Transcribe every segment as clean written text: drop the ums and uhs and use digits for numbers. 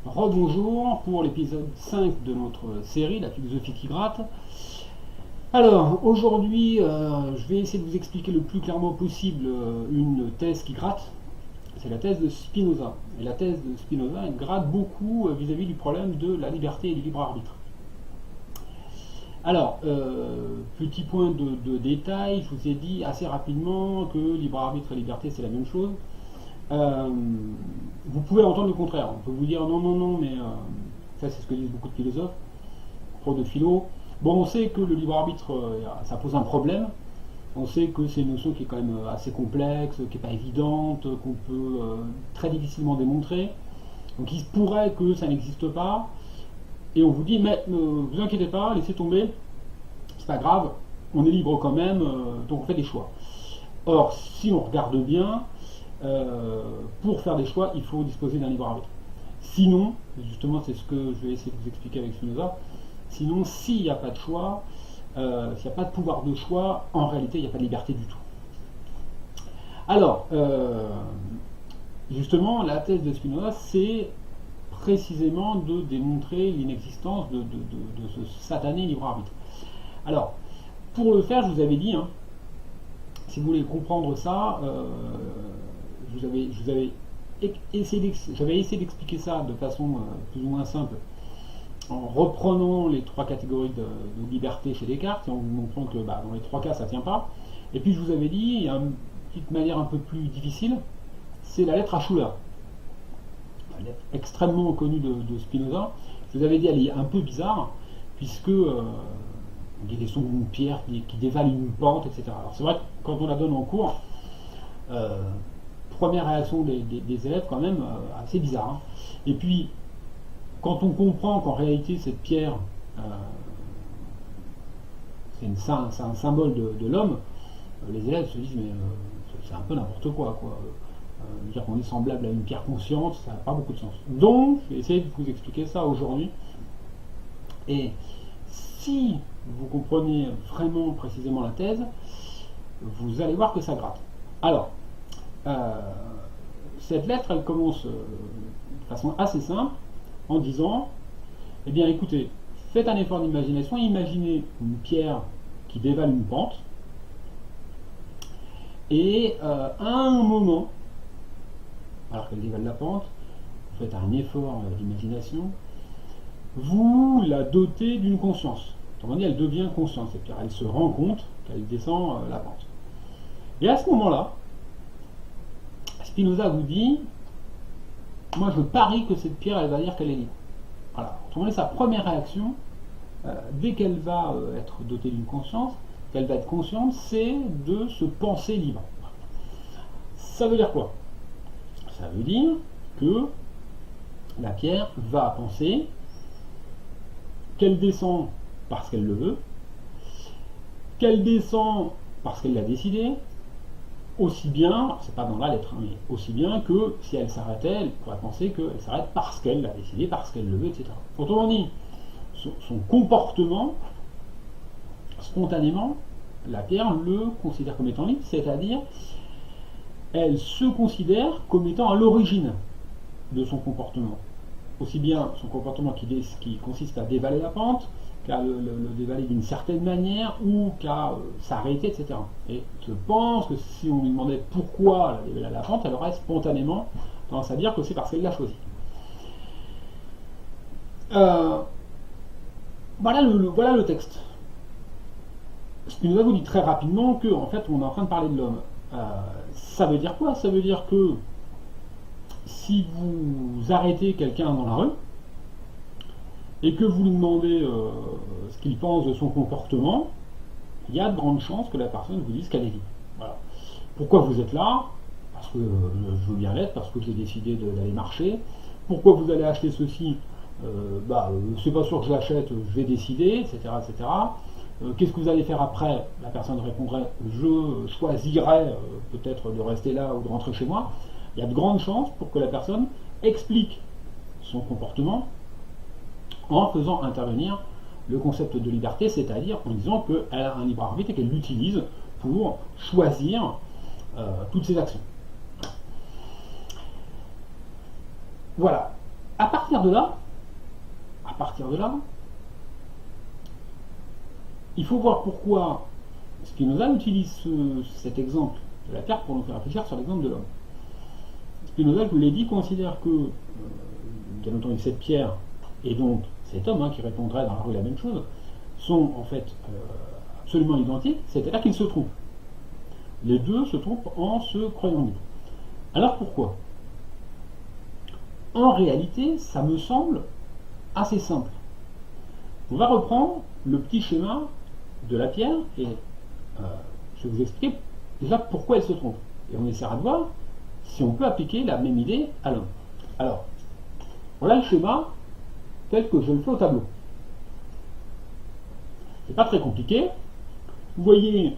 Rebonjour pour l'épisode 5 de notre série, la philosophie qui gratte. Alors, aujourd'hui, je vais essayer de vous expliquer le plus clairement possible une thèse qui gratte. C'est la thèse de Spinoza. Et la thèse de Spinoza, elle gratte beaucoup vis-à-vis du problème de la liberté et du libre arbitre. Alors, petit point de détail, je vous ai dit assez rapidement que libre arbitre et liberté c'est la même chose. Vous pouvez entendre le contraire. On peut vous dire non, non, non, mais ça c'est ce que disent beaucoup de philosophes, pro de philo. Bon, on sait que le libre arbitre, ça pose un problème. On sait que c'est une notion qui est quand même assez complexe, qui n'est pas évidente, qu'on peut très difficilement démontrer. Donc il se pourrait que ça n'existe pas. Et on vous dit, mais vous inquiétez pas, laissez tomber, c'est pas grave, on est libre quand même, donc on fait des choix. Or, si on regarde bien, pour faire des choix, il faut disposer d'un libre arbitre. Sinon, justement, c'est ce que je vais essayer de vous expliquer avec Spinoza, sinon, s'il n'y a pas de choix, s'il n'y a pas de pouvoir de choix, en réalité, il n'y a pas de liberté du tout. Alors, justement, la thèse de Spinoza, c'est précisément de démontrer l'inexistence de ce satané libre arbitre. Alors, pour le faire, je vous avais dit, si vous voulez comprendre ça, j'avais essayé d'expliquer ça de façon plus ou moins simple en reprenant les trois catégories de liberté chez Descartes et en vous montrant que dans les trois cas ça ne tient pas. Et puis je vous avais dit, il y a une petite manière un peu plus difficile, c'est la lettre à Schuller, la lettre extrêmement connue de Spinoza. Je vous avais dit, elle est un peu bizarre, puisque il y a des sons d'une pierre qui dévale une pente, etc. Alors c'est vrai que quand on la donne en cours, première réaction des élèves quand même assez bizarre. Et puis quand on comprend qu'en réalité cette pierre c'est un symbole de l'homme, les élèves se disent mais c'est un peu n'importe quoi. Dire qu'on est semblable à une pierre consciente, ça n'a pas beaucoup de sens. Donc je vais essayer de vous expliquer ça aujourd'hui. Et si vous comprenez vraiment précisément la thèse, vous allez voir que ça gratte. Alors, cette lettre, elle commence de façon assez simple, en disant, eh bien écoutez, faites un effort d'imagination, imaginez une pierre qui dévale une pente, et à un moment, alors qu'elle dévale la pente, vous faites un effort d'imagination, vous la dotez d'une conscience. Autrement dit, elle devient consciente, c'est-à-dire elle se rend compte qu'elle descend la pente. Et à ce moment-là, Spinoza vous dit, moi je parie que cette pierre, elle va dire qu'elle est libre. Voilà. Autrement dit, sa première réaction, dès qu'elle va être dotée d'une conscience, qu'elle va être consciente, c'est de se penser libre. Ça veut dire quoi? Ça veut dire que la pierre va penser qu'elle descend parce qu'elle le veut, qu'elle descend parce qu'elle l'a décidé, aussi bien, c'est pas dans la lettre, mais aussi bien que si elle s'arrêtait, elle pourrait penser qu'elle s'arrête parce qu'elle l'a décidé, parce qu'elle le veut, etc. Autrement dit, son comportement, spontanément, la pierre le considère comme étant libre, c'est-à-dire elle se considère comme étant à l'origine de son comportement. Aussi bien son comportement qui consiste à dévaler la pente, qu'à le dévaler d'une certaine manière, ou qu'à s'arrêter, etc. Et je pense que si on lui demandait pourquoi elle dévalait la pente, elle aurait spontanément tendance à dire que c'est parce qu'elle l'a choisi. Voilà le texte. Spinoza vous dit très rapidement que en fait on est en train de parler de l'homme. Ça veut dire quoi? Ça veut dire que si vous arrêtez quelqu'un dans la rue et que vous lui demandez ce qu'il pense de son comportement, il y a de grandes chances que la personne vous dise qu'elle est libre. Voilà. Pourquoi vous êtes là? Parce que je veux bien l'être, parce que j'ai décidé d'aller marcher. Pourquoi vous allez acheter ceci? C'est pas sûr que je l'achète, je vais décider, etc. etc. Qu'est-ce que vous allez faire après? La personne répondrait, je choisirais peut-être de rester là ou de rentrer chez moi. Il y a de grandes chances pour que la personne explique son comportement en faisant intervenir le concept de liberté, c'est-à-dire en disant qu'elle a un libre arbitre et qu'elle l'utilise pour choisir toutes ses actions. Voilà. à partir de là, il faut voir pourquoi Spinoza utilise cet exemple de la pierre pour nous faire réfléchir sur l'exemple de l'homme. Spinoza, je vous l'ai dit, considère que, bien entendu, cette pierre et donc cet homme, qui répondrait dans la rue la même chose, sont en fait absolument identiques, c'est-à-dire qu'ils se trompent. Les deux se trompent en se croyant libres. Alors pourquoi? En réalité, ça me semble assez simple. On va reprendre le petit schéma de la pierre et je vais vous expliquer déjà pourquoi elle se trompe. Et on essaiera de voir si on peut appliquer la même idée à l'homme. Alors, voilà le schéma tel que je le fais au tableau. C'est pas très compliqué. Vous voyez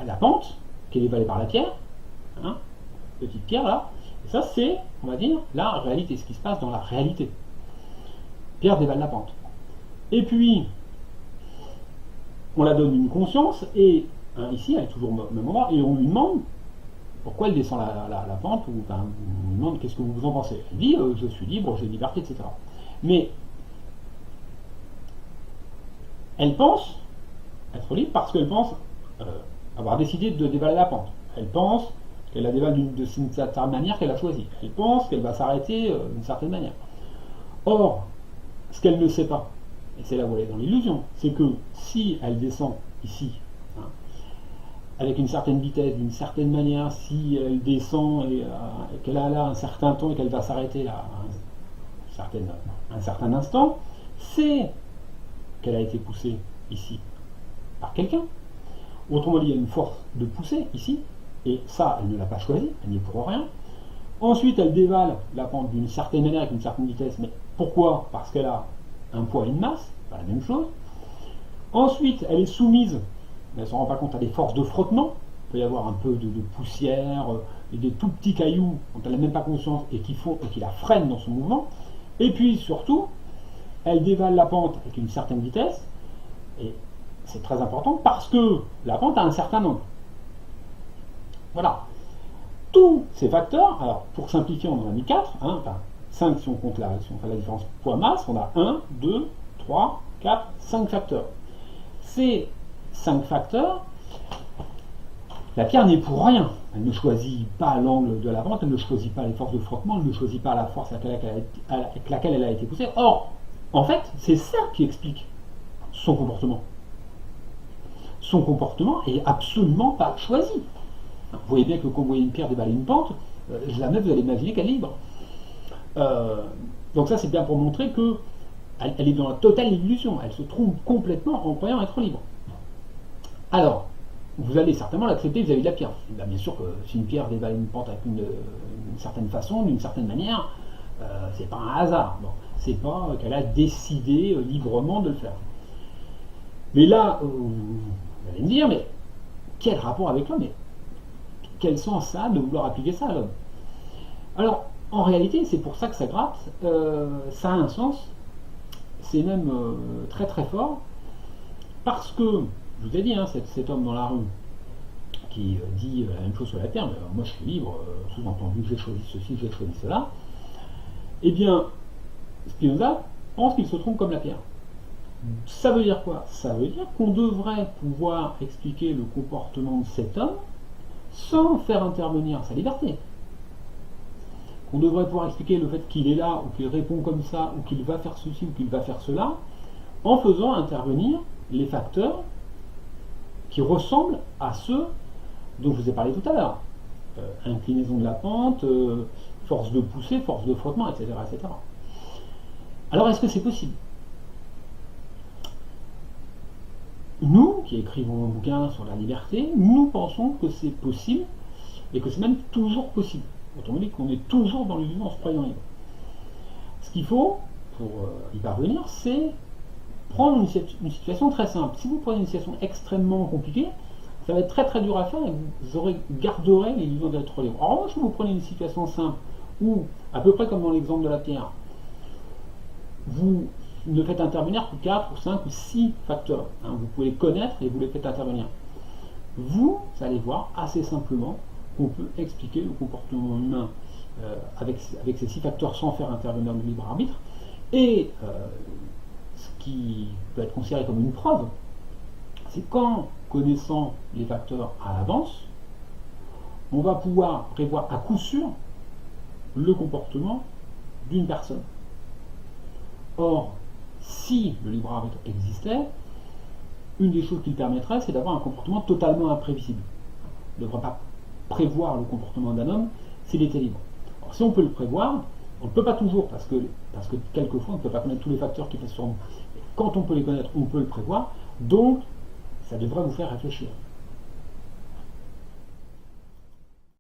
la pente qui est dévalée par la pierre, petite pierre là, et ça c'est, on va dire, la réalité, ce qui se passe dans la réalité. Pierre dévale la pente. Et puis, on la donne une conscience, et ici, elle est toujours au même endroit, et on lui demande pourquoi elle descend la pente, ou on lui demande qu'est-ce que vous en pensez. Elle dit, je suis libre, j'ai liberté, etc. Mais, elle pense être libre parce qu'elle pense avoir décidé de dévaler la pente. Elle pense qu'elle la dévale d'une certaine manière qu'elle a choisie. Elle pense qu'elle va s'arrêter d'une certaine manière. Or, ce qu'elle ne sait pas, et c'est là où elle est dans l'illusion, c'est que si elle descend ici, avec une certaine vitesse, d'une certaine manière, si elle descend et qu'elle a là un certain temps et qu'elle va s'arrêter à un certain instant, c'est qu'elle a été poussée ici par quelqu'un. Autrement dit, il y a une force de poussée ici, et ça, elle ne l'a pas choisi, elle n'y est pour rien. Ensuite, elle dévale la pente d'une certaine manière, avec une certaine vitesse, mais pourquoi? Parce qu'elle a un poids et une masse, pas la même chose. Ensuite, elle est soumise, mais elle ne se rend pas compte, à des forces de frottement. Il peut y avoir un peu de poussière et des tout petits cailloux dont elle n'a même pas conscience et qui la freinent dans son mouvement. Et puis surtout, elle dévale la pente avec une certaine vitesse, et c'est très important parce que la pente a un certain angle. Voilà. Tous ces facteurs, alors pour simplifier, on en a mis 4, enfin 5 si on compte si on fait la différence poids-masse, on a 1, 2, 3, 4, 5 facteurs. Ces 5 facteurs, la pierre n'est pour rien. Elle ne choisit pas l'angle de la pente, elle ne choisit pas les forces de frottement, elle ne choisit pas la force avec laquelle elle a été poussée. Or, en fait, c'est ça qui explique son comportement. Son comportement est absolument pas choisi. Vous voyez bien que quand vous voyez une pierre dévaler une pente, jamais vous allez imaginer qu'elle est libre. Donc ça c'est bien pour montrer qu'elle est dans la totale illusion, elle se trompe complètement en croyant être libre. Alors, vous allez certainement l'accepter vis-à-vis de la pierre. Bien sûr que si une pierre dévale une pente avec une certaine façon, d'une certaine manière, c'est pas un hasard. Bon, c'est pas qu'elle a décidé librement de le faire. Mais là, vous allez me dire, mais quel rapport avec l'homme? Quel sens ça a de vouloir appliquer ça à l'homme? Alors, en réalité, c'est pour ça que ça gratte, ça a un sens, c'est même très très fort, parce que, je vous ai dit, cet homme dans la rue qui dit la même chose sur la terre, mais moi je suis libre, sous-entendu, j'ai choisi ceci, j'ai choisi cela, eh bien, Spinoza pense qu'il se trompe comme la pierre. Ça veut dire quoi? Ça veut dire qu'on devrait pouvoir expliquer le comportement de cet homme sans faire intervenir sa liberté. On devrait pouvoir expliquer le fait qu'il est là, ou qu'il répond comme ça, ou qu'il va faire ceci, ou qu'il va faire cela, en faisant intervenir les facteurs qui ressemblent à ceux dont je vous ai parlé tout à l'heure. Inclinaison de la pente, force de poussée, force de frottement, etc., etc. Alors, est-ce que c'est possible? Nous, qui écrivons un bouquin sur la liberté, nous pensons que c'est possible, et que c'est même toujours possible. Autrement dit qu'on est toujours dans l'illusion en se croyant libre. Ce qu'il faut, pour y parvenir, c'est prendre une situation très simple. Si vous prenez une situation extrêmement compliquée, ça va être très très dur à faire et vous garderez l'illusion d'être libre. En revanche, si vous prenez une situation simple, où, à peu près comme dans l'exemple de la pierre, vous ne faites intervenir que 4 ou 5 ou 6 facteurs. Vous pouvez les connaître et vous les faites intervenir. Vous allez voir assez simplement qu'on peut expliquer le comportement humain avec ces 6 facteurs sans faire intervenir le libre arbitre. Et ce qui peut être considéré comme une preuve, c'est qu'en connaissant les facteurs à l'avance, on va pouvoir prévoir à coup sûr le comportement d'une personne. Or, si le libre arbitre existait, une des choses qu'il permettrait, c'est d'avoir un comportement totalement imprévisible. On ne devrait pas prévoir le comportement d'un homme s'il était libre. Alors, si on peut le prévoir, on ne peut pas toujours, parce que quelquefois on ne peut pas connaître tous les facteurs qui pèsent sur nous. Quand on peut les connaître, on peut le prévoir, donc ça devrait vous faire réfléchir.